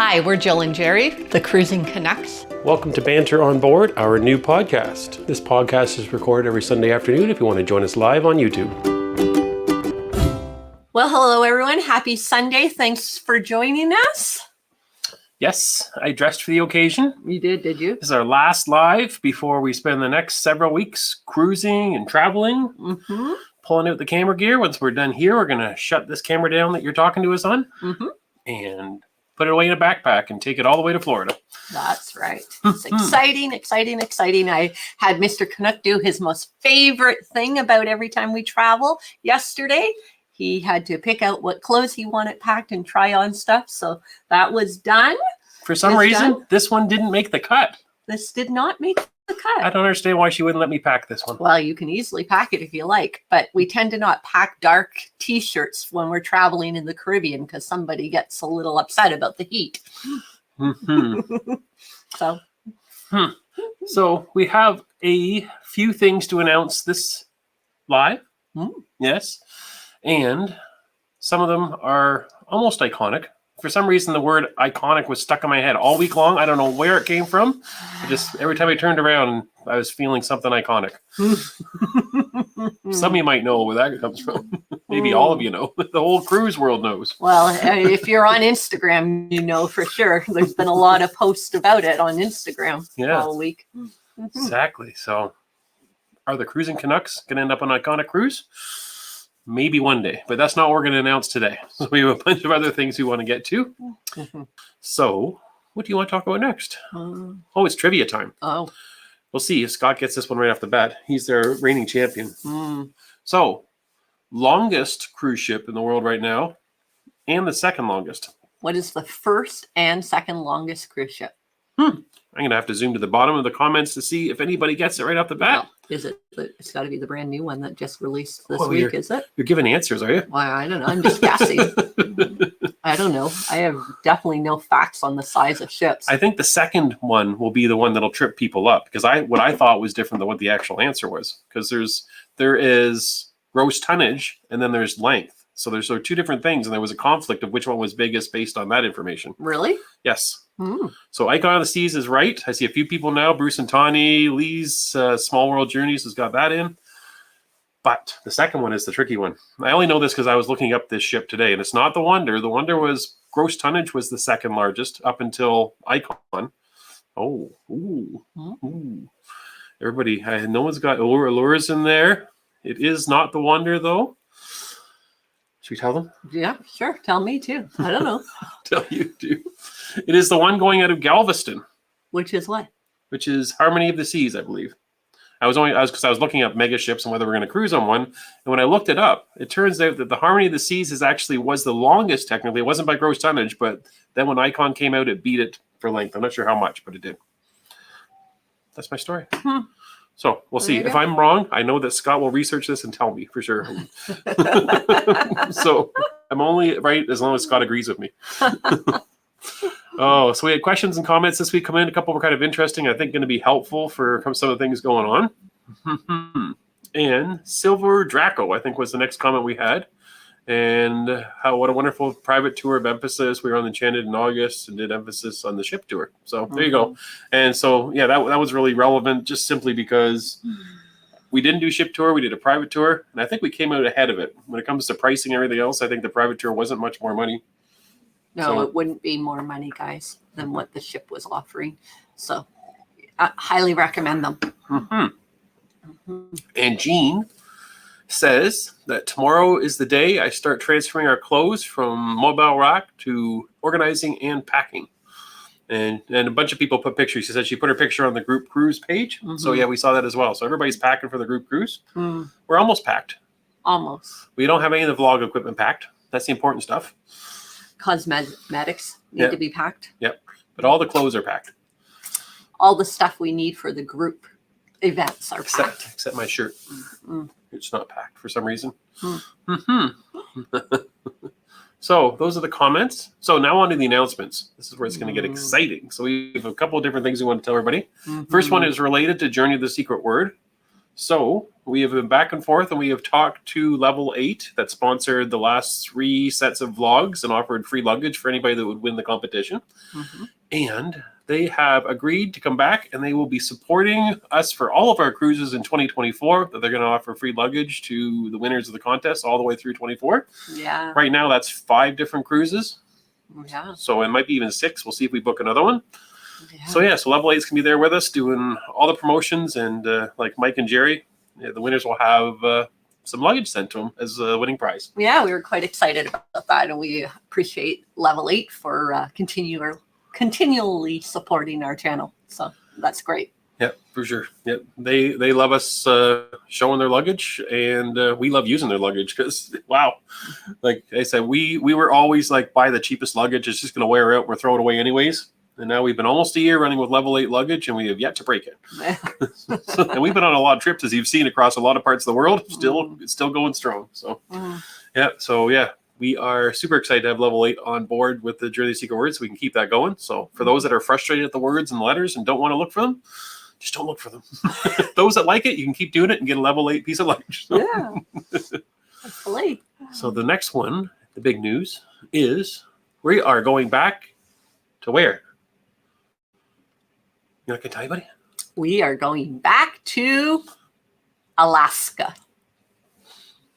Hi, we're Jill and Jerry, the Cruising Canucks. Welcome to Banter on Board, our new podcast. This podcast is recorded every Sunday afternoon if you want to join us live on YouTube. Well, hello everyone. Happy Sunday. Thanks for joining us. Yes, I dressed for the occasion. You did you? This is our last live before we spend the next several weeks cruising and traveling, pulling out the camera gear. Once we're done here, we're going to shut this camera down that you're talking to us on and put it away in a backpack and take it all the way to Florida. That's right. It's exciting. I had Mr. Canuck do his most favorite thing about every time we travel yesterday. He had to pick out what clothes he wanted packed and try on stuff. So that was done. For some reason, this one didn't make the cut. This did not make the cut. I don't understand why she wouldn't let me pack this one. Well, you can easily pack it if you like, but we tend to not pack dark t-shirts when we're traveling in the Caribbean because somebody gets a little upset about the heat. So we have a few things to announce this live. Yes. And some of them are almost iconic. For some reason, the word iconic was stuck in my head all week long. I don't know where it came from. Every time I turned around, I was feeling something iconic. Some of you might know where that comes from. Maybe all of you know. The whole cruise world knows. Well, if you're on Instagram, you know for sure. There's been a lot of posts about it on Instagram all week. Exactly. So are the Cruising Canucks going to end up on an iconic cruise? Maybe one day, but that's not what we're going to announce today. So we have a bunch of other things we want to get to. So what do you want to talk about next? It's trivia time. We'll see if Scott gets this one right off the bat. He's their reigning champion. So longest cruise ship in the world right now and the second longest. What is the first and second longest cruise ship? I'm going to have to zoom to the bottom of the comments to see if anybody gets it right off the bat. Well, is it? It's got to be the brand new one that just released this week, is it? You're giving answers, are you? Well, I don't know. I'm just guessing. I don't know. I have definitely no facts on the size of ships. I think the second one will be the one that'll trip people up because what I thought was different than what the actual answer was. Because there is gross tonnage and then there's length. So there's sort of two different things, and there was a conflict of which one was biggest based on that information. Really? Yes. So Icon of the Seas is right. I see a few people now. Bruce and Tawny, Lee's Small World Journeys has got that in. But the second one is the tricky one. I only know this because I was looking up this ship today, and it's not the Wonder. The Wonder was gross tonnage was the second largest up until Icon. Everybody, no one's got allures in there. It is not the Wonder though. Should we tell them? Yeah, sure. Tell me too. I don't know. Tell you too. It is the one going out of Galveston. Which is what? Which is Harmony of the Seas, I believe. I was looking up mega ships and whether we're going to cruise on one. And when I looked it up, it turns out that the Harmony of the Seas was the longest technically. It wasn't by gross tonnage, but then when Icon came out, it beat it for length. I'm not sure how much, but it did. That's my story. So we'll see. If I'm wrong, I know that Scott will research this and tell me for sure. So I'm only right as long as Scott agrees with me. So we had questions and comments this week come in. A couple were kind of interesting. I think going to be helpful for some of the things going on. And Silver Draco, I think, was the next comment we had. And what a wonderful private tour of emphasis. We were on the Enchanted in August and did emphasis on the ship tour. So there you go. And so, yeah, that was really relevant just simply because we didn't do ship tour. We did a private tour. And I think we came out ahead of it. When it comes to pricing and everything else, I think the private tour wasn't much more money. No, it wouldn't be more money, guys, than what the ship was offering. So I highly recommend them. And Jean says that tomorrow is the day I start transferring our clothes from Mobile Rock to organizing and packing. And a bunch of people put pictures. She said she put her picture on the group cruise page. So yeah, we saw that as well. So everybody's packing for the group cruise. We're almost packed. Almost. We don't have any of the vlog equipment packed. That's the important stuff. Cosmetics need to be packed. Yep. But all the clothes are packed. All the stuff we need for the group events are packed. Except my shirt. It's not packed for some reason. So those are the comments. So now on to the announcements. This is where it's going to get exciting. So we have a couple of different things we want to tell everybody. First one is related to Journey of the Secret Word. So we have been back and forth, and we have talked to Level 8 that sponsored the last 3 sets of vlogs and offered free luggage for anybody that would win the competition. And they have agreed to come back, and they will be supporting us for all of our cruises in 2024. That they're going to offer free luggage to the winners of the contest all the way through 24. Yeah. Right now, that's 5 different cruises. Yeah. So it might be even 6. We'll see if we book another one. Yeah. So yeah, so Level 8's can be there with us doing all the promotions, and like Mike and Jerry, the winners will have some luggage sent to them as a winning prize. Yeah, we were quite excited about that, and we appreciate Level 8 for continually supporting our channel. So that's great. Yeah, for sure. Yeah, they love us showing their luggage, and we love using their luggage because wow, like I said, we were always like buy the cheapest luggage. It's just going to wear out. We're throwing it away anyways. And now we've been almost a year running with Level 8 luggage, and we have yet to break it. And we've been on a lot of trips, as you've seen, across a lot of parts of the world. It's still going strong. So yeah, we are super excited to have Level 8 on board with the Journey Secret Words, so we can keep that going. So for those that are frustrated at the words and the letters and don't want to look for them, just don't look for them. Those that like it, you can keep doing it and get a Level 8 piece of luggage. So. Yeah. Hopefully. So the next one, the big news, is we are going back to where? You know, I can tell you, buddy. We are going back to Alaska.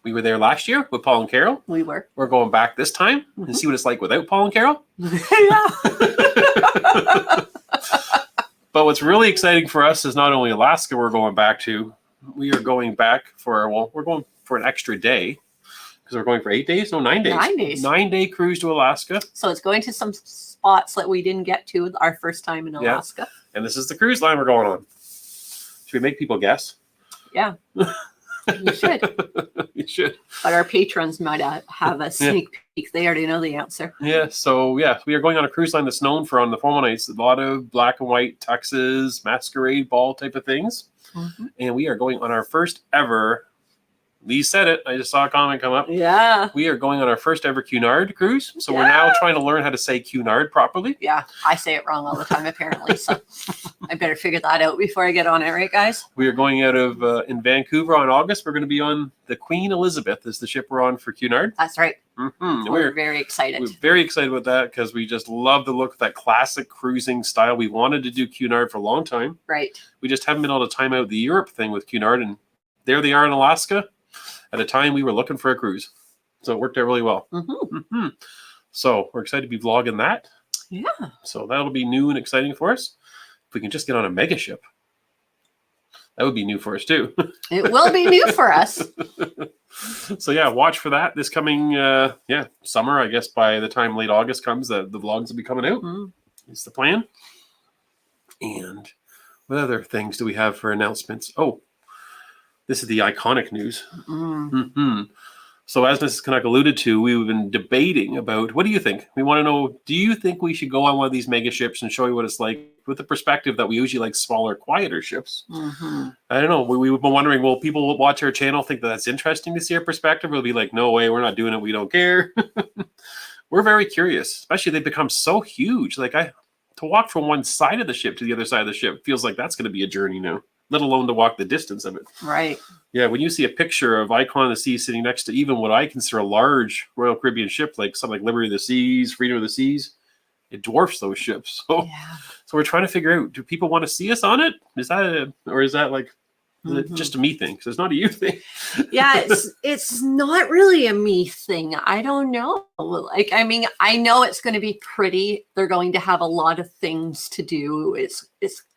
We were there last year with Paul and Carol. We were. We're going back this time and see what it's like without Paul and Carol. Yeah. But what's really exciting for us is not only Alaska we're going back to, we are going back for, well, we're going for an extra day because we're going for 8 days? No, 9 days. 9 days. 9-day cruise to Alaska. So it's going to some spots that we didn't get to our first time in Alaska. Yeah. And this is the cruise line we're going on. Should we make people guess? Yeah. You should. You should. But our patrons might have a sneak peek. They already know the answer. Yeah, so yeah, we are going on a cruise line that's known for on the formal nights, a lot of black and white tuxes, masquerade ball type of things. And we are going on our first ever, Lee said it, I just saw a comment come up. Yeah. We are going on our first ever Cunard cruise. So we're now trying to learn how to say Cunard properly. Yeah, I say it wrong all the time apparently. So I better figure that out before I get on it, right, guys? We are going out of in Vancouver on August. We're going to be on the Queen Elizabeth is the ship we're on for Cunard. That's right. We're very excited. We're very excited about that because we just love the look of that classic cruising style. We wanted to do Cunard for a long time. Right. We just haven't been able to time out the Europe thing with Cunard, and there they are in Alaska. At a time we were looking for a cruise. So it worked out really well. So we're excited to be vlogging that. Yeah. So that'll be new and exciting for us. If we can just get on a mega ship, that would be new for us too. It will be new for us. So yeah, watch for that this coming summer. I guess by the time late August comes, the vlogs will be coming out. It's the plan. And what other things do we have for announcements? Oh, this is the iconic news. So as Mrs. Canuck alluded to, we've been debating about, what do you think? We want to know, do you think we should go on one of these mega ships and show you what it's like with the perspective that we usually like smaller, quieter ships? I don't know. We've been wondering, will people watch our channel think that that's interesting to see our perspective? We'll be like, no way, we're not doing it. We don't care. We're very curious, especially they've become so huge. Like to walk from one side of the ship to the other side of the ship feels like that's going to be a journey now, let alone to walk the distance of it. Right. Yeah, when you see a picture of Icon of the Seas sitting next to even what I consider a large Royal Caribbean ship, like something like Liberty of the Seas, Freedom of the Seas, it dwarfs those ships. So, so we're trying to figure out, do people want to see us on it? Is that is it just a me thing? Because it's not a you thing. Yeah, it's not really a me thing. I don't know. Like, I mean, I know it's going to be pretty. They're going to have a lot of things to do.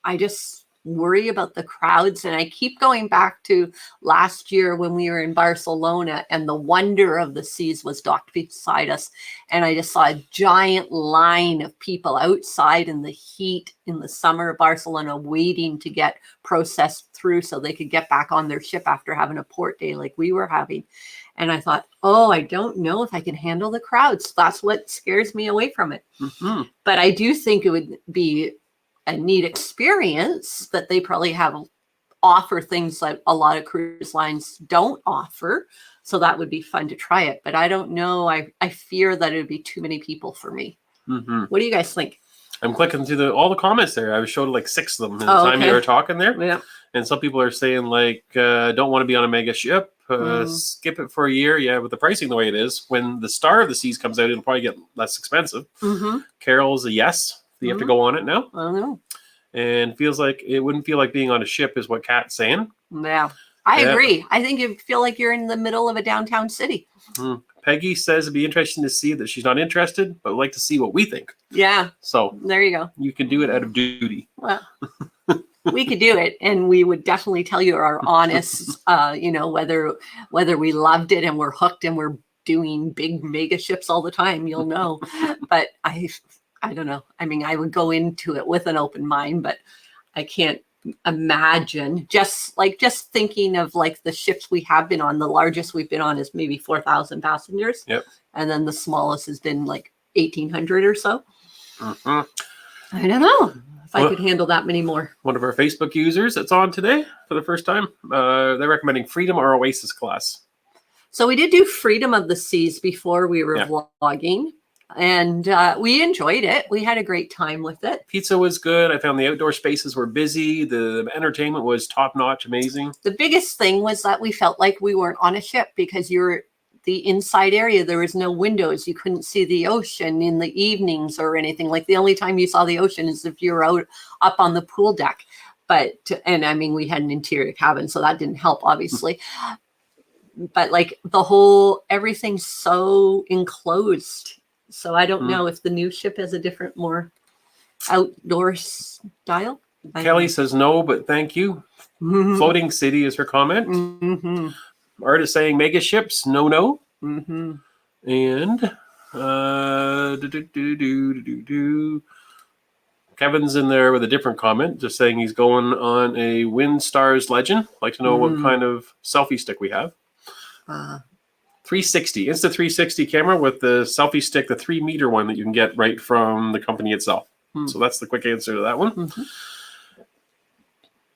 I just worry about the crowds, and I keep going back to last year when we were in Barcelona and the Wonder of the Seas was docked beside us, and I just saw a giant line of people outside in the heat in the summer of Barcelona waiting to get processed through so they could get back on their ship after having a port day like we were having. And I thought, oh, I don't know if I can handle the crowds. That's what scares me away from it. But I do think it would be a neat experience that they probably offer things that a lot of cruise lines don't offer. So that would be fun to try it. But I don't know. I fear that it would be too many people for me. What do you guys think? I'm clicking through all the comments there. I was showed like 6 of them in the Oh, time you okay. were talking there. Yeah. And some people are saying like, don't want to be on a mega ship. Skip it for a year. Yeah, with the pricing the way it is, when the Star of the Seas comes out, it'll probably get less expensive. Carol's a yes. You have to go on it now. I don't know. And feels like it wouldn't feel like being on a ship is what Kat's saying. Yeah. I agree. I think you feel like you're in the middle of a downtown city. Peggy says it'd be interesting to see that she's not interested, but would like to see what we think. Yeah. So there you go. You can do it out of duty. Well, we could do it, and we would definitely tell you our honest, whether we loved it and we're hooked and we're doing big mega ships all the time. You'll know. But I don't know. I mean, I would go into it with an open mind, but I can't imagine just thinking of like the ships we have been on. The largest we've been on is maybe 4,000 passengers. Yep. And then the smallest has been like 1,800 or so. I don't know if I could handle that many more. One of our Facebook users that's on today for the first time, they're recommending Freedom or Oasis class. So we did do Freedom of the Seas before we were vlogging. And we enjoyed it. We had a great time with it. Pizza was good. I found the outdoor spaces were busy. The entertainment was top-notch, amazing. The biggest thing was that we felt like we weren't on a ship because you're the inside area. There was no windows. You couldn't see the ocean in the evenings or anything. Like the only time you saw the ocean is if you were out up on the pool deck. And I mean, we had an interior cabin, so that didn't help, obviously. But like everything's so enclosed. So I don't know if the new ship has a different, more outdoor style. Kelly says no, but thank you. Floating City is her comment. Art is saying mega ships, no. And Kevin's in there with a different comment, just saying he's going on a WinStars Legend. Like to know what kind of selfie stick we have. 360, Insta360 camera with the selfie stick, the 3-meter one that you can get right from the company itself. So that's the quick answer to that one.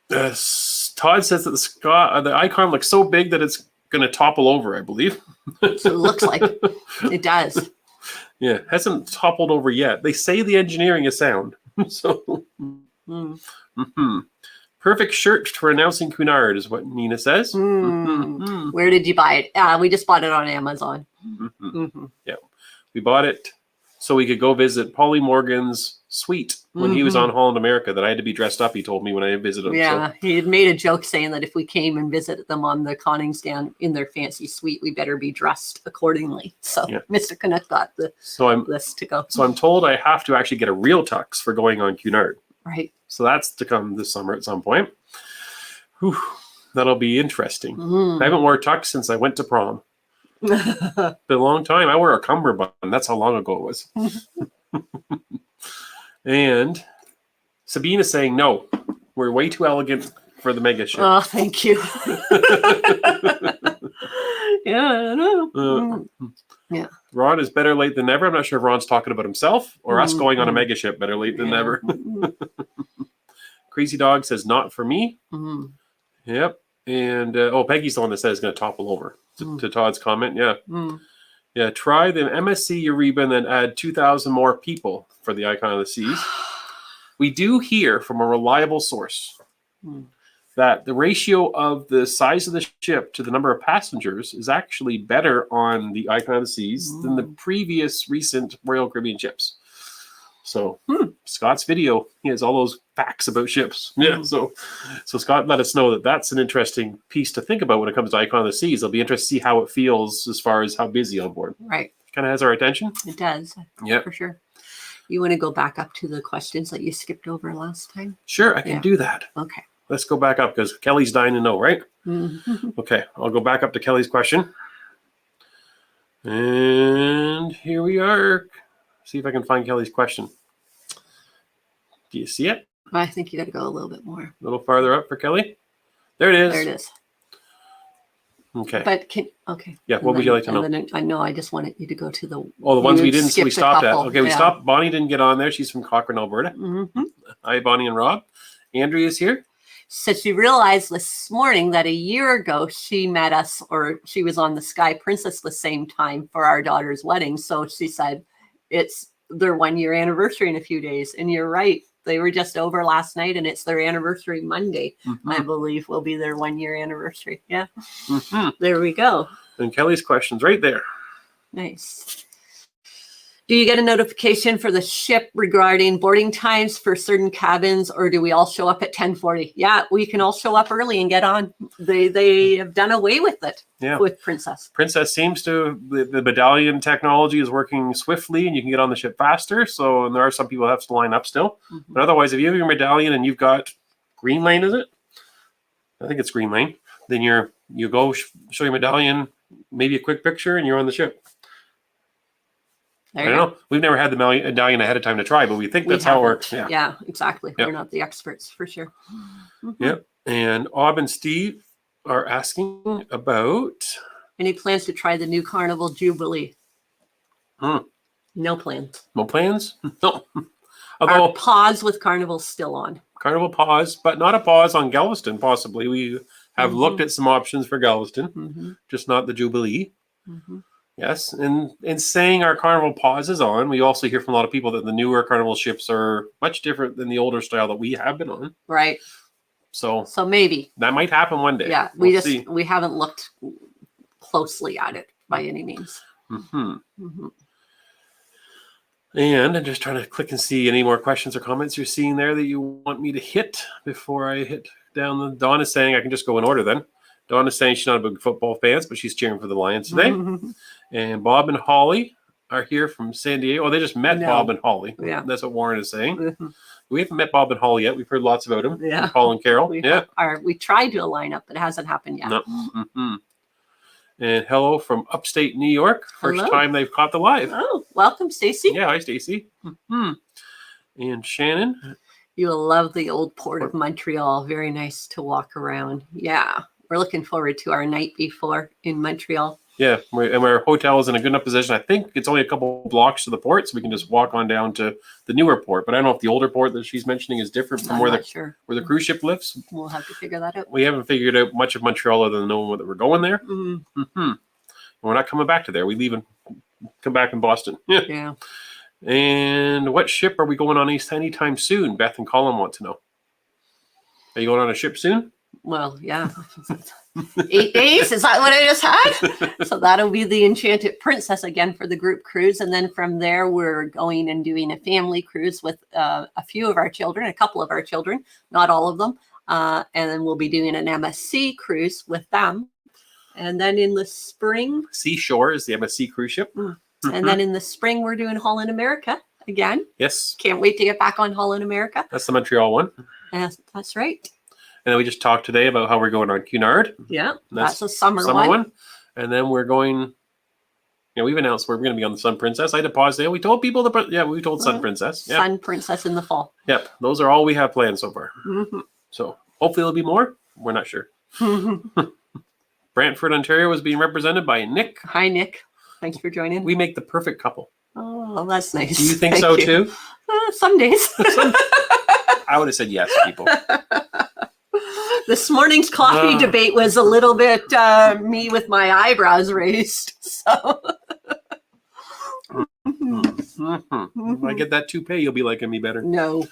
Todd says that the icon looks so big that it's going to topple over, I believe. So it looks like it does. Yeah, hasn't toppled over yet. They say the engineering is sound. So, perfect shirt for announcing Cunard is what Nina says. Where did you buy it? We just bought it on Amazon. Yeah, we bought it so we could go visit Polly Morgan's suite when he was on Holland America that I had to be dressed up, he told me when I visited him. Yeah, so he had made a joke saying that if we came and visited them on the conning stand in their fancy suite, we better be dressed accordingly. So Mr. Canuck got the list to go. So I'm told I have to actually get a real tux for going on Cunard. Right. So that's to come this summer at some point. Whew, that'll be interesting. I haven't worn a tux since I went to prom. Been a long time. I wore a cummerbund. That's how long ago it was. And Sabine is saying no. We're way too elegant for the mega ship. Oh, thank you. Yeah, I know. Yeah. Ron is better late than never. I'm not sure if Ron's talking about himself or us going on a mega ship better late than never. Crazy Dog says not for me. Yep. And Peggy's the one that says it's going to topple over to Todd's comment. Yeah. Yeah. Try the MSC Eureba and then add 2,000 more people for the Icon of the Seas. We do hear from a reliable source that the ratio of the size of the ship to the number of passengers is actually better on the Icon of the Seas than the previous recent Royal Caribbean ships. So Scott's video, he has all those facts about ships. Yeah, so Scott let us know that that's an interesting piece to think about when it comes to Icon of the Seas. It'll be interesting to see how it feels as far as how busy on board. Right. Kind of has our attention. It does. Yeah, for sure. You want to go back up to the questions that you skipped over last time? Sure, I can do that. Okay. Let's go back up because Kelly's dying to know, right? Okay, I'll go back up to Kelly's question. And here we are. See if I can find Kelly's question. Do you see it? I think you got to go a little bit more. A little farther up for Kelly. There it is. There it is. Okay. But Yeah, what would you like to know? I know. I just wanted you to go to the. Oh, the ones we stopped at. Okay, we yeah. stopped. Bonnie didn't get on there. She's from Cochrane, Alberta. Hi, Bonnie and Rob. Andrea's here. So she realized this morning that a year ago she met us, or she was on the Sky Princess the same time for our daughter's wedding. So she said, it's their 1 year anniversary in a few days. And you're right. They were just over last night, and it's their anniversary Monday, I believe, will be their 1 year anniversary. Yeah. There we go. And Kelly's question's right there. Nice. Do you get a notification for the ship regarding boarding times for certain cabins, or do we all show up at 10:40? Yeah, we can all show up early and get on. They have done away with it with Princess. Princess seems to, the medallion technology is working swiftly, and you can get on the ship faster. So, and there are some people who have to line up still. But otherwise, if you have your medallion and you've got Green Lane, is it? I think it's Green Lane. Then you go show your medallion, maybe a quick picture, and you're on the ship. I don't know. We've never had the medallion ahead of time to try, but we think that's how it works. Yeah, exactly. We're not the experts for sure. Yep. And Ob and Steve are asking about any plans to try the new Carnival Jubilee. No plans. No plans? No. Although our pause with Carnival still on. Carnival pause, but not a pause on Galveston, possibly. We have looked at some options for Galveston, just not the Jubilee. Yes, and in saying our Carnival pause is on, we also hear from a lot of people that the newer Carnival ships are much different than the older style that we have been on. Right. So maybe that might happen one day. Yeah, we haven't looked closely at it by any means. And I'm just trying to click and see any more questions or comments you're seeing there that you want me to hit before I hit down. Dawn is saying I can just go in order then. Dawn is saying she's not a big football fan, but she's cheering for the Lions today. And Bob and Holly are here from San Diego. Oh, they just met Bob and Holly. Yeah. That's what Warren is saying. We haven't met Bob and Holly yet. We've heard lots about them. Yeah. Paul and Carol. We tried to line up, but it hasn't happened yet. No. And hello from upstate New York. First time they've caught the live. Oh, welcome, Stacy. Yeah, hi, Stacy. And Shannon. You will love the old port of Montreal. Very nice to walk around. Yeah. We're looking forward to our night before in Montreal. Yeah, our hotel is in a good enough position. I think it's only a couple blocks to the port, so we can just walk on down to the newer port. But I don't know if the older port that she's mentioning is different from where the cruise ship lives. We'll have to figure that out. We haven't figured out much of Montreal other than knowing that we're going there. And we're not coming back to there. We leave and come back in Boston. Yeah. And what ship are we going on anytime soon? Beth and Colin want to know. Are you going on a ship soon? Well, yeah. 8 days, is that what I just had? So that'll be the Enchanted Princess again for the group cruise. And then from there, we're going and doing a family cruise with a few of our children, a couple of our children, not all of them. And then we'll be doing an MSC cruise with them. And then in the spring... Seashore is the MSC cruise ship. And then in the spring, we're doing Holland America again. Yes. Can't wait to get back on Holland America. That's the Montreal one. That's right. And then we just talked today about how we're going on Cunard. Yeah, that's a summer one. And then we're going, we've announced we're going to be on the Sun Princess. I had to pause there. We told people, we told Sun Princess. Yeah. Sun Princess in the fall. Yep. Those are all we have planned so far. So hopefully there'll be more. We're not sure. Brantford, Ontario is being represented by Nick. Hi, Nick. Thanks for joining. We make the perfect couple. Oh, that's nice. Do you think so too? Some days. I would have said yes, people. This morning's coffee debate was a little bit me with my eyebrows raised. So, if I get that toupee, you'll be liking me better. No.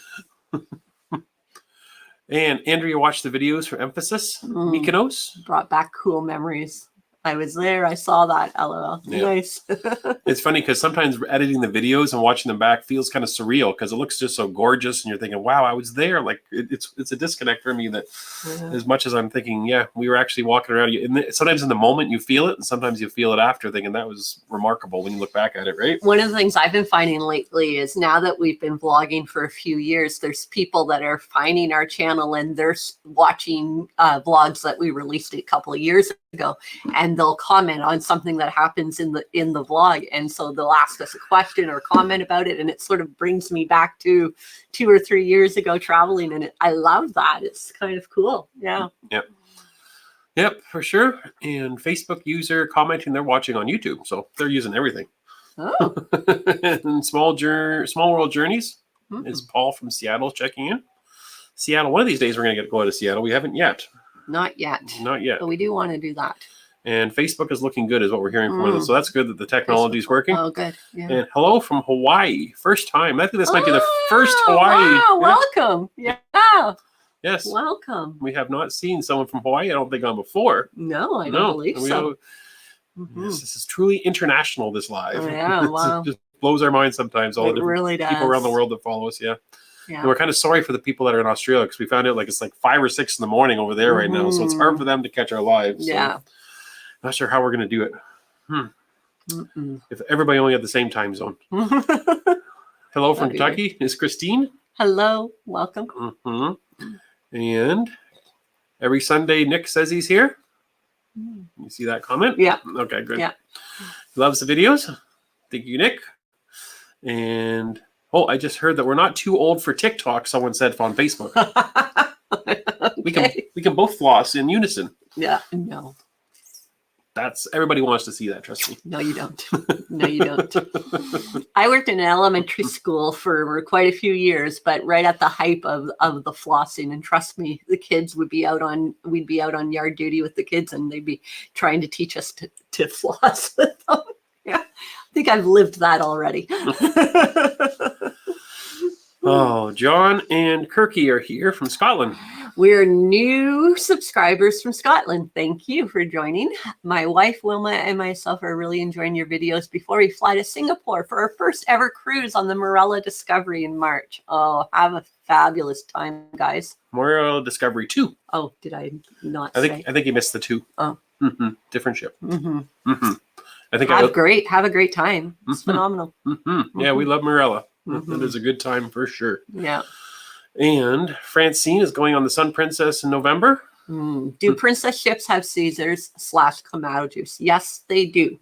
And Andrea watched the videos for Emphasis Mykonos. Brought back cool memories. I was there. I saw that. LOL. Yeah. Nice. It's funny because sometimes editing the videos and watching them back feels kind of surreal because it looks just so gorgeous, and you're thinking, "Wow, I was there." Like it's a disconnect for me that, as much as I'm thinking, "Yeah, we were actually walking around." Sometimes in the moment you feel it, and sometimes you feel it after, thinking that was remarkable when you look back at it. Right. One of the things I've been finding lately is now that we've been vlogging for a few years, there's people that are finding our channel and they're watching vlogs that we released a couple of years ago, and they'll comment on something that happens in the vlog, and so they'll ask us a question or comment about it, and it sort of brings me back to 2 or 3 years ago traveling, and I love that. It's kind of cool. Yep, for sure. And Facebook user commenting they're watching on YouTube, so they're using everything. And Small World Journeys is Paul from Seattle checking in. Seattle, one of these days we're going to go to Seattle. We haven't yet. Not yet. But we do want to do that. And Facebook is looking good, is what we're hearing from them. So that's good that the technology is working. Oh, good. Yeah. And hello from Hawaii. First time. I think this might be the first Hawaii. Wow, welcome. Yeah. Yes. Welcome. We have not seen someone from Hawaii, I don't think, on before. No, I don't believe so. Yes, this is truly international, this live. Oh, yeah, wow. It just blows our minds sometimes, all the different really does. people around the world that follow us. Yeah. Yeah. And we're kind of sorry for the people that are in Australia because we found out it's like 5 or 6 in the morning over there right now. So it's hard for them to catch our lives. Yeah. So not sure how we're going to do it. If everybody only had the same time zone. Hello from Kentucky. Is Christine? Hello. Welcome. And every Sunday, Nick says he's here. You see that comment? Yeah. Okay, good. Yeah. He loves the videos. Thank you, Nick. And I just heard that we're not too old for TikTok, someone said on Facebook. Okay. We can both floss in unison. Yeah. No. That's everybody wants to see that, trust me. No, you don't. No, you don't. I worked in an elementary school for quite a few years, but right at the hype of the flossing, and trust me, the kids we'd be out on yard duty with the kids, and they'd be trying to teach us to floss with them. Yeah, I think I've lived that already. Oh, John and Kirky are here from Scotland. We're new subscribers from Scotland. Thank you for joining. My wife, Wilma, and myself are really enjoying your videos before we fly to Singapore for our first ever cruise on the Morella Discovery in March. Oh, have a fabulous time, guys. Morella Discovery 2. Oh, did I not say? I think you missed the 2. Oh. Different ship. I think have a great time. It's phenomenal. Yeah, we love Morella. It is a good time for sure. Yeah. And Francine is going on the Sun Princess in November. Do princess ships have Caesars / Clamato juice? Yes, they do.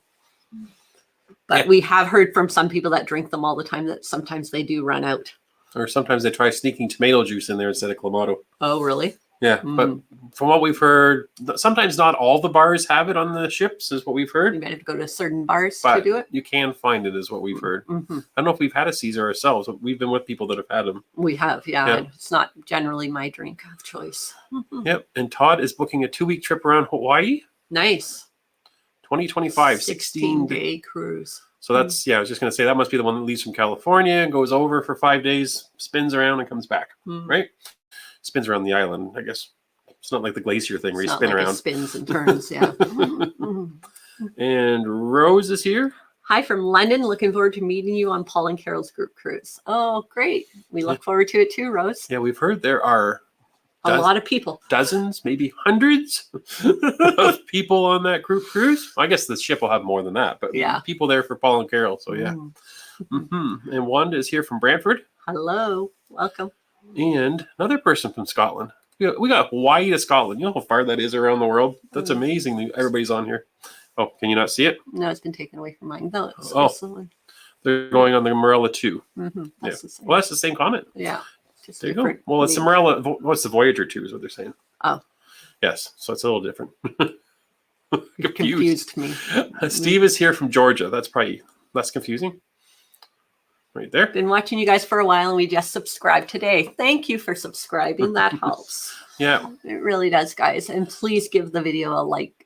But we have heard from some people that drink them all the time that sometimes they do run out. Or sometimes they try sneaking tomato juice in there instead of Clamato. Oh, really? Yeah, but from what we've heard, sometimes not all the bars have it on the ships, is what we've heard. You might have to go to certain bars but to do it. You can find it, is what we've heard. I don't know if we've had a Caesar ourselves, but we've been with people that have had them. We have, yeah. It's not generally my drink of choice. Yep, and Todd is booking a 2-week trip around Hawaii. Nice. 2025, 16-day cruise. So that's, I was just going to say, that must be the one that leaves from California and goes over for 5 days, spins around and comes back, right? Spins around the island, I guess. It's not like the glacier thing where you spin around. It spins and turns, yeah. And Rose is here. Hi from London. Looking forward to meeting you on Paul and Carol's group cruise. Oh, great. We look forward to it too, Rose. Yeah, we've heard there are a lot of people. Dozens, maybe hundreds of people on that group cruise. I guess the ship will have more than that, but people there for Paul and Carol. So, yeah. And Wanda is here from Brantford. Hello. Welcome. And another person from Scotland. We got Hawaii to Scotland. You know how far that is around the world? That's amazing that everybody's on here. Oh, can you not see it? No, it's been taken away from mine. No, they're going on the Morella 2. That's the same. Well, that's the same comment. Yeah. Just there you go. Well, it's the Morella. What's the Voyager 2 is what they're saying. Oh. Yes. So it's a little different. Confused me. Steve is here from Georgia. That's probably less confusing. Right there. Been watching you guys for a while and we just subscribed today. Thank you for subscribing. That helps. Yeah. It really does, guys. And please give the video a like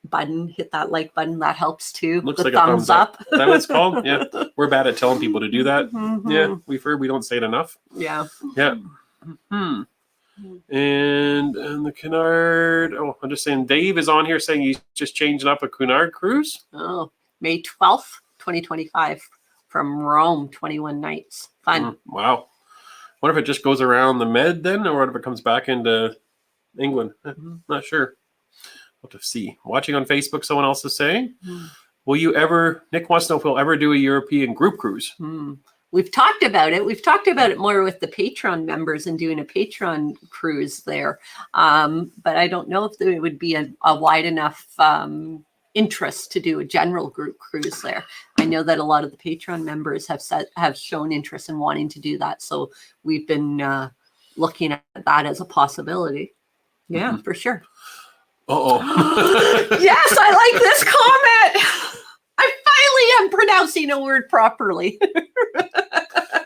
button. Hit that like button. That helps too. Looks like a thumbs up. Is that what it's called? Yeah. We're bad at telling people to do that. Yeah. We've heard we don't say it enough. Yeah. Yeah. And the Cunard. Oh, I'm just saying Dave is on here saying he's just changing up a Cunard cruise. Oh, May 12th, 2025 from Rome, 21 nights. Fun. Wow. What if it just goes around the Med then, or what if it comes back into England? Not sure. We'll have to see. Watching on Facebook, someone else is saying, will you ever, Nick wants to know if we'll ever do a European group cruise. We've talked about it. We've talked about it more with the Patreon members and doing a Patreon cruise there. But I don't know if there would be a wide enough interest to do a general group cruise there. I know that a lot of the Patreon members have shown interest in wanting to do that. So we've been looking at that as a possibility. Yeah, for sure. Yes, I like this comment. I finally am pronouncing a word properly.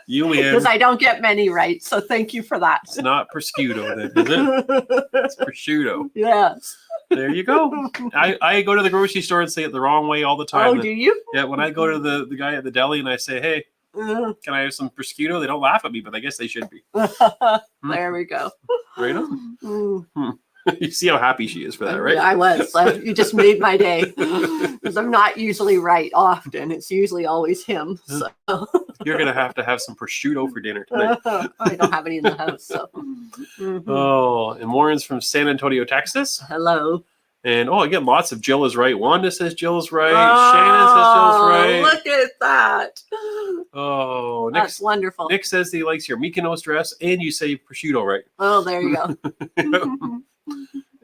You win. Because I don't get many right. So thank you for that. It's not prosciutto then, is it? It's prosciutto. Yes. There you go. I go to the grocery store and say it the wrong way all the time. Oh, do you? Yeah, when I go to the guy at the deli and I say, hey, can I have some prosciutto? They don't laugh at me, but I guess they should be. There we go. Right on. You see how happy she is for that, right? Yeah, I was. You just made my day. Because I'm not usually right often. It's usually always him. So. You're going to have some prosciutto for dinner tonight. I don't have any in the house. So. Oh, and Warren's from San Antonio, Texas. Hello. And I get lots of Jill is right. Wanda says Jill is right. Oh, Shannon says Jill's right. Look at that. Oh, That's wonderful. Nick says that he likes your Mykonos dress, and you say prosciutto right. Oh, there you go.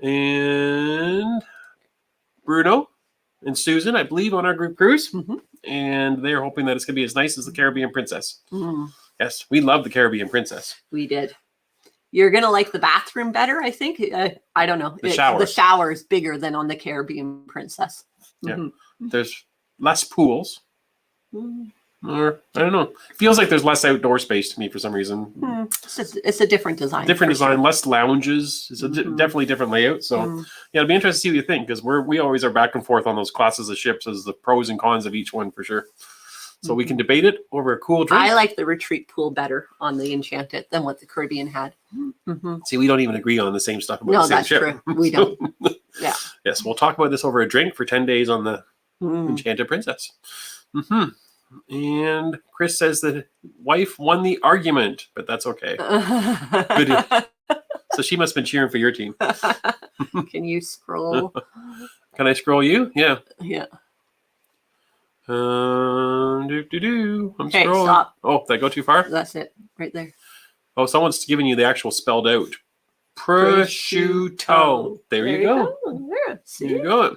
And Bruno and Susan, I believe, on our group cruise. And they're hoping that it's going to be as nice as the Caribbean Princess. Yes, we love the Caribbean Princess. We did. You're going to like the bathroom better, I think. I don't know. The shower. The shower is bigger than on the Caribbean Princess. Yeah. There's less pools. Or, I don't know. Feels like there's less outdoor space to me for some reason. It's a different design. Different design, less lounges. It's a definitely different layout. So, yeah, it'll be interesting to see what you think, because we always are back and forth on those classes of ships as the pros and cons of each one for sure. So we can debate it over a cool drink. I like the retreat pool better on the Enchanted than what the Caribbean had. See, we don't even agree on the same stuff about the same ship. No, that's true. We don't. Yeah. Yes, we'll talk about this over a drink for 10 days on the Enchanted Princess. And Chris says that wife won the argument, but that's okay. Good. So she must have been cheering for your team. Can you scroll? Can I scroll you? Yeah. Yeah. I'm Okay, scrolling. stop. Oh, did I go too far? That's it. Right there. Oh, someone's giving you the actual spelled out. Prosciutto. There you go. Yeah, see? There you go.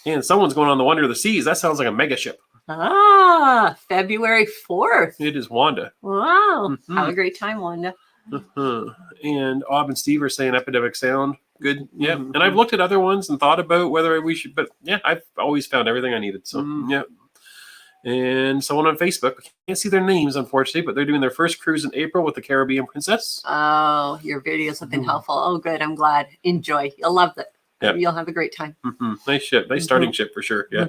And someone's going on the Wonder of the Seas. That sounds like a mega ship. February 4th. It is Wanda. Wow. Have a great time, Wanda. And Ob and Steve are saying Epidemic Sound. Good. Yeah. And I've looked at other ones and thought about whether we should, but yeah, I've always found everything I needed. So, yeah. And someone on Facebook, I can't see their names, unfortunately, but they're doing their first cruise in April with the Caribbean Princess. Oh, your videos have been helpful. Oh, good. I'm glad. Enjoy. You'll love it. Yeah. You'll have a great time. Nice ship. Nice starting ship for sure. Yeah.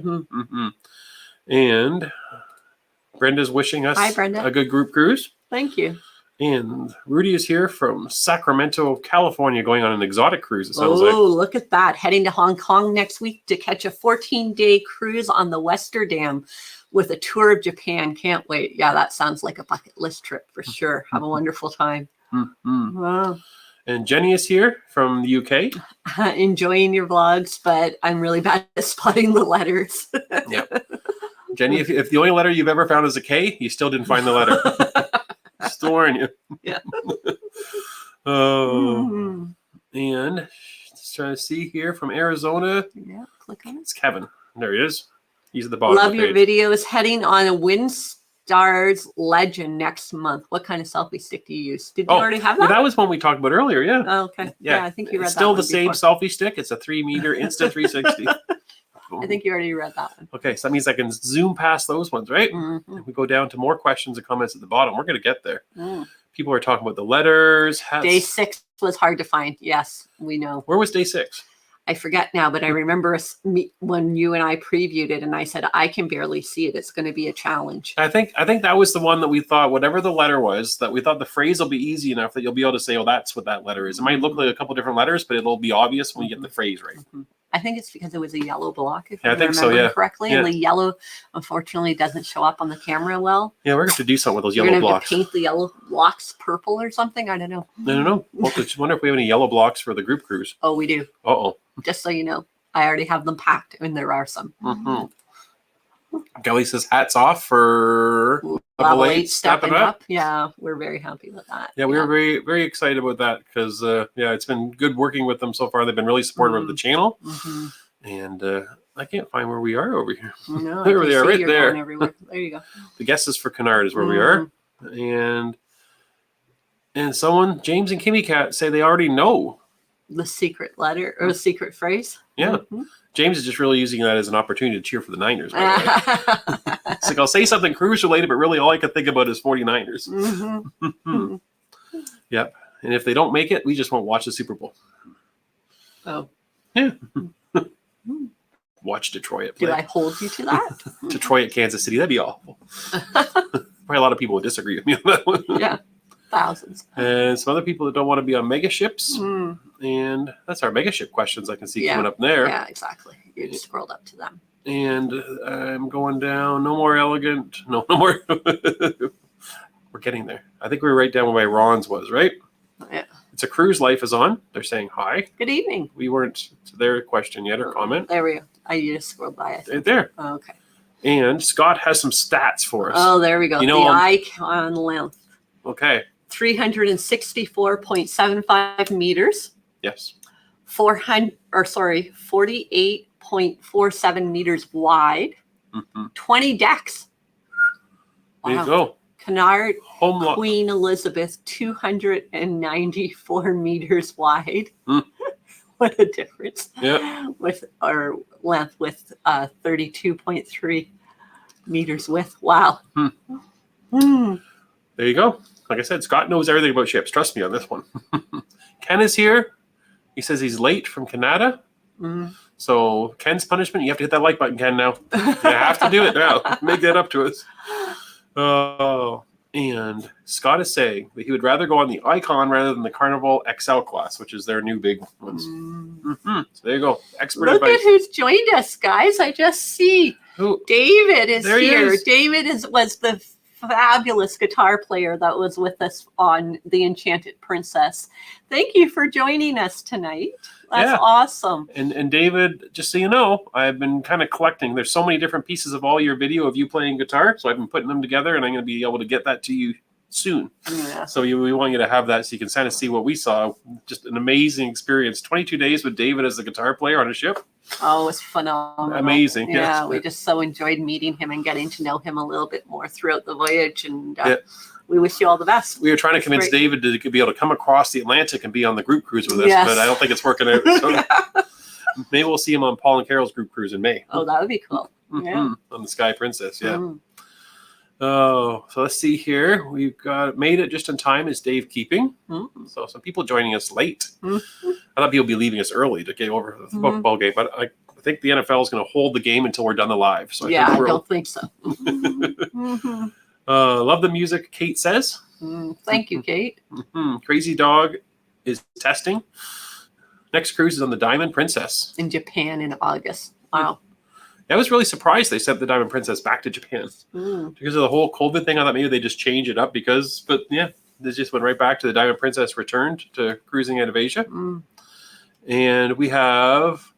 And Brenda's wishing us Hi, Brenda. a good group cruise. Thank you. And Rudy is here from Sacramento, California, going on an exotic cruise, it sounds like. Oh, look at that. Heading to Hong Kong next week to catch a 14-day cruise on the Westerdam with a tour of Japan. Can't wait. Yeah, that sounds like a bucket list trip for sure. Have a wonderful time. Wow. And Jenny is here from the UK. Enjoying your vlogs, but I'm really bad at spotting the letters. Yeah. Jenny, if the only letter you've ever found is a K, you still didn't find the letter. Just to warn you. Yeah. Oh. And just trying to see here from Arizona. Yeah, click on it. It's Kevin. There he is. He's at the bottom Love of the your page. videos. Heading on a WinStars Legend next month. What kind of selfie stick do you use? Did you already have that? Yeah, that was one we talked about earlier. Yeah. Oh, okay. Yeah, I think you read it's that still one the same before. selfie stick. It's a 3-meter Insta 360. I think you already read that one. Okay, so that means I can zoom past those ones, right? If we go down to more questions and comments at the bottom, we're going to get there. People are talking about the letters. Hats. Day 6 was hard to find. Yes, we know. Where was day 6? I forget now, but I remember when you and I previewed it, and I said, I can barely see it. It's going to be a challenge. I think that was the one that we thought, whatever the letter was, that we thought the phrase will be easy enough that you'll be able to say, oh, that's what that letter is. It might look like a couple different letters, but it'll be obvious when you get the phrase right. I think it's because it was a yellow block, if I I think remember so, correctly. Yeah. And the yellow, unfortunately, doesn't show up on the camera well. Yeah, we're going to have to do something with those We're yellow going to have blocks. to paint the yellow blocks purple or something. I don't know. I don't know. Well, just wonder if we have any yellow blocks for the group cruise. Oh, we do. Uh-oh. Just so you know, I already have them packed, and there are some. Kelly says hats off for Level 8 stepping up. Yeah, we're very happy with that. Yeah, we were very, very excited about that because, it's been good working with them so far. They've been really supportive of the channel. And I can't find where we are over here. No, There we are, right there. Everywhere. There you go. The guesses for Kennard is where we are. And someone, James and Kimmy Cat, say they already know. The secret letter or secret phrase. Yeah. James is just really using that as an opportunity to cheer for the Niners. By the way. It's like, I'll say something cruise related, but really all I can think about is 49ers. Yep. And if they don't make it, we just won't watch the Super Bowl. Oh. Yeah. Watch Detroit play. Do I hold you to that? Detroit, Kansas City. That'd be awful. Probably a lot of people would disagree with me on that one. Yeah, thousands. And some other people that don't want to be on mega ships. Mm. And that's our mega ship questions I can see Yeah. coming up there. Yeah, exactly. You just scrolled up to them. And I'm going down. No more elegant. No more. We're getting there. I think we were right down where Ron's was, right? Yeah. It's a cruise life is on. They're saying hi. Good evening. We weren't to their question yet or comment. There we go. You just scrolled by it. Right there. Oh, okay. And Scott has some stats for us. Oh, there we go. You know, the icon length. Okay. 364.75 meters. Yes. 48.47 meters wide. Mm-hmm. 20 decks. There you go. Canard Home lo- Queen Elizabeth, 294 meters wide. Mm. What a difference. Yeah. With our length with 32.3 meters width. Wow. There you go. Like I said, Scott knows everything about ships. Trust me on this one. Ken is here. He says he's late from Canada. Mm. So Ken's punishment, you have to hit that like button, Ken, now. You have to do it now. Make that up to us. Oh, and Scott is saying that he would rather go on the Icon rather than the Carnival XL class, which is their new big ones. Mm-hmm. So there you go. Expert Look advice. at who's joined us, guys. I just see Who? David is There he here. is. David was the fabulous guitar player that was with us on The Enchanted Princess. Thank you for joining us tonight. That's awesome. And David, just so you know, I've been kind of collecting. There's so many different pieces of all your video of you playing guitar, so I've been putting them together, and I'm going to be able to get that to you soon. Yeah. So we want you to have that so you can kind of see what we saw. Just an amazing experience. 22 days with David as the guitar player on a ship. Oh, it was phenomenal. Amazing. Yeah, yes. we just so enjoyed meeting him and getting to know him a little bit more throughout the voyage. And Yeah. we wish you all the best. We were trying to convince Great. David to be able to come across the Atlantic and be on the group cruise with us, Yes. but I don't think it's working out. So maybe we'll see him on Paul and Carol's group cruise in May. Oh, that would be cool. Mhm. Yeah. On the Sky Princess, yeah. Mm. Oh, so let's see here. We've got made it just in time is Dave Keeping. Mm. So some people joining us late. Mm. I thought people would be leaving us early to get over the Mm. football game, but I think the NFL is going to hold the game until we're done the live. So Yeah, I I think we're don't think so. Mhm. love the music, Kate says. Thank you, Kate. Crazy Dog is testing. Next cruise is on the Diamond Princess. In Japan in August. Wow. I was really surprised they sent the Diamond Princess back to Japan Mm. because of the whole COVID thing. I thought maybe they just change it up but yeah, they just went right back to the Diamond Princess returned to cruising out of Asia. Mm. And we have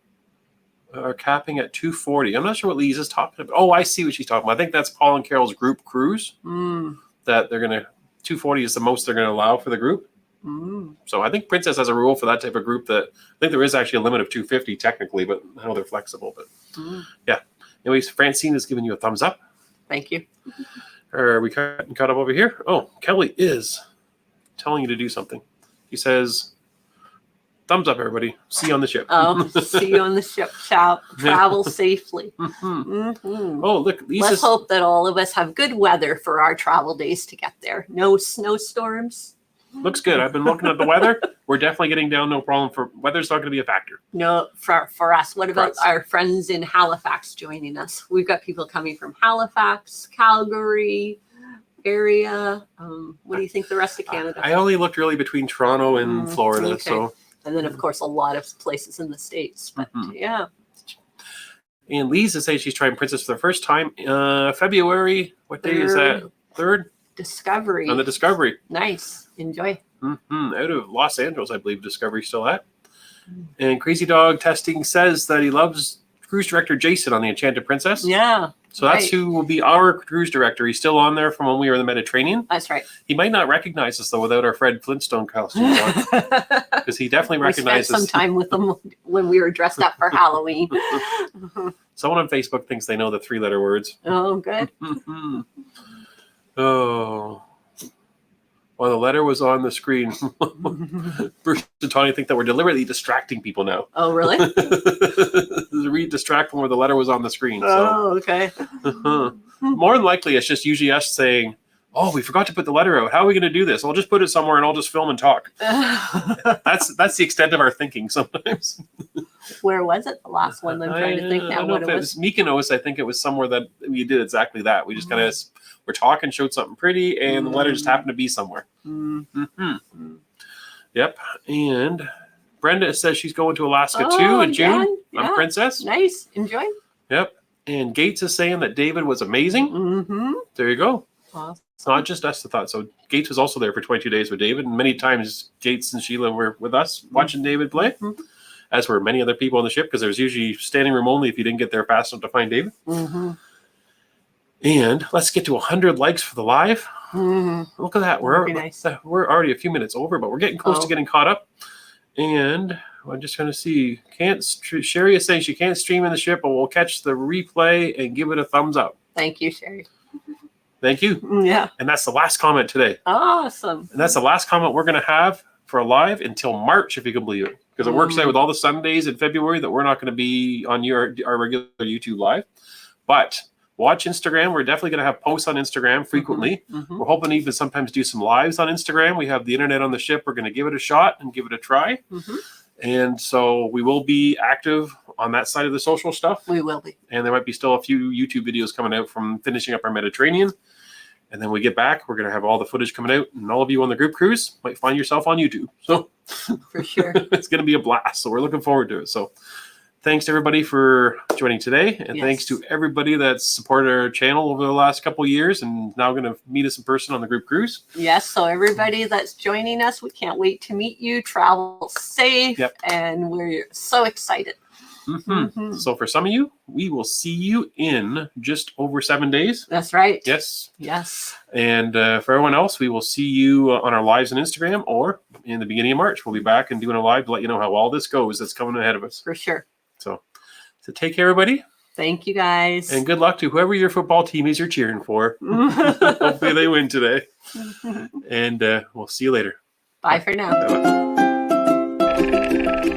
our capping at 240. I'm not sure what Lisa's talking about. Oh, I see what she's talking about. I think that's Paul and Carol's group cruise Mm. that they're going to, 240 is the most they're going to allow for the group. Mm. So I think Princess has a rule for that type of group that I think there is actually a limit of 250 technically, but I know they're flexible. But Mm. yeah. Anyways, Francine is giving you a thumbs up. Thank you. Are we caught up over here? Oh, Kelly is telling you to do something. He says, thumbs up, everybody. See you on the ship. Oh, see you on the ship. Travel safely. Mhm. Mhm. Oh, look, Let's Lisa's. hope that all of us have good weather for our travel days to get there. No snowstorms. Looks good. I've been looking at the weather. We're definitely getting down. No problem. For weather's not going to be a factor. No, for us. What about us. our friends in Halifax joining us? We've got people coming from Halifax, Calgary area. What do you think the rest of Canada? I only looked really between Toronto and Mm, Florida. okay. So, And then, of course, a lot of places in the States. But Mhm. yeah. and Lisa says she's trying Princess for the first time. February. What day is that? Third Discovery. on the Discovery. Nice. Enjoy. Out of Los Angeles, I believe Discovery's still at. And Crazy Dog Testing says that he loves cruise director Jason on the Enchanted Princess. Yeah. So that's right. who will be our cruise director. He's still on there from when we were in the Mediterranean. That's right. He might not recognize us though without our Fred Flintstone costumes on, because he definitely We spent recognizes. some time with them when we were dressed up for Halloween. Someone on Facebook thinks they know the 3-letter words. Oh, good. Oh. Well, the letter was on the screen. Bruce and Tony think that we're deliberately distracting people now. Oh, really? Distract them where the letter was on the screen. So. Oh, okay. More than likely, it's just usually us saying, "Oh, we forgot to put the letter out. How are we going to do this? I'll just put it somewhere and I'll just film and talk." That's the extent of our thinking sometimes. Where was it? The last one. I'm trying to think I now don't know what if it it was. was Mykonos. I think it was somewhere that we did exactly that. We just kind of were talking, showed something pretty, and the weather just happened to be somewhere. Mm. Yep. And Brenda says she's going to Alaska too Oh, in June again? on Yeah. Princess. Nice. Enjoy. Yep. And Gates is saying that David was amazing. Mm-hmm. There you go. Awesome. It's not just us that thought. So Gates was also there for 22 days with David. And many times Gates and Sheila were with us watching David play, as were many other people on the ship, because there was usually standing room only if you didn't get there fast enough to find David. Mm-hmm. And let's get to 100 likes for the live. Mm-hmm. Look at that. That'd be nice. We're already a few minutes over, but we're getting close to getting caught up. And I'm just going to see. Sherry is saying she can't stream in the ship, but we'll catch the replay and give it a thumbs up. Thank you, Sherry. Thank you. Yeah. And that's the last comment today. Awesome. And that's the last comment we're going to have for a live until March, if you can believe it. Because it works out with all the Sundays in February that we're not going to be on our regular YouTube live. But watch Instagram. We're definitely going to have posts on Instagram frequently. We're hoping to even sometimes do some lives on Instagram. We have the internet on the ship. We're going to give it a shot and give it a try. And so we will be active on that side of the social stuff. We will be. And there might be still a few YouTube videos coming out from finishing up our Mediterranean. And then we get back, we're going to have all the footage coming out. And all of you on the group cruise might find yourself on YouTube. So for sure. It's going to be a blast. So we're looking forward to it. So thanks to everybody for joining today. And thanks to everybody that's supported our channel over the last couple of years and now going to meet us in person on the group cruise. Yes. So everybody that's joining us, we can't wait to meet you. Travel safe. Yep. And we're so excited. So for some of you, we will see you in just over 7 days. That's right. Yes. Yes. And for everyone else, we will see you on our lives on Instagram or in the beginning of March. We'll be back and doing a live to let you know how all this goes that's coming ahead of us. For sure. So take care, everybody. Thank you, guys. And good luck to whoever your football team is you're cheering for. Hopefully they win today. And we'll see you later. Bye for now. Bye-bye.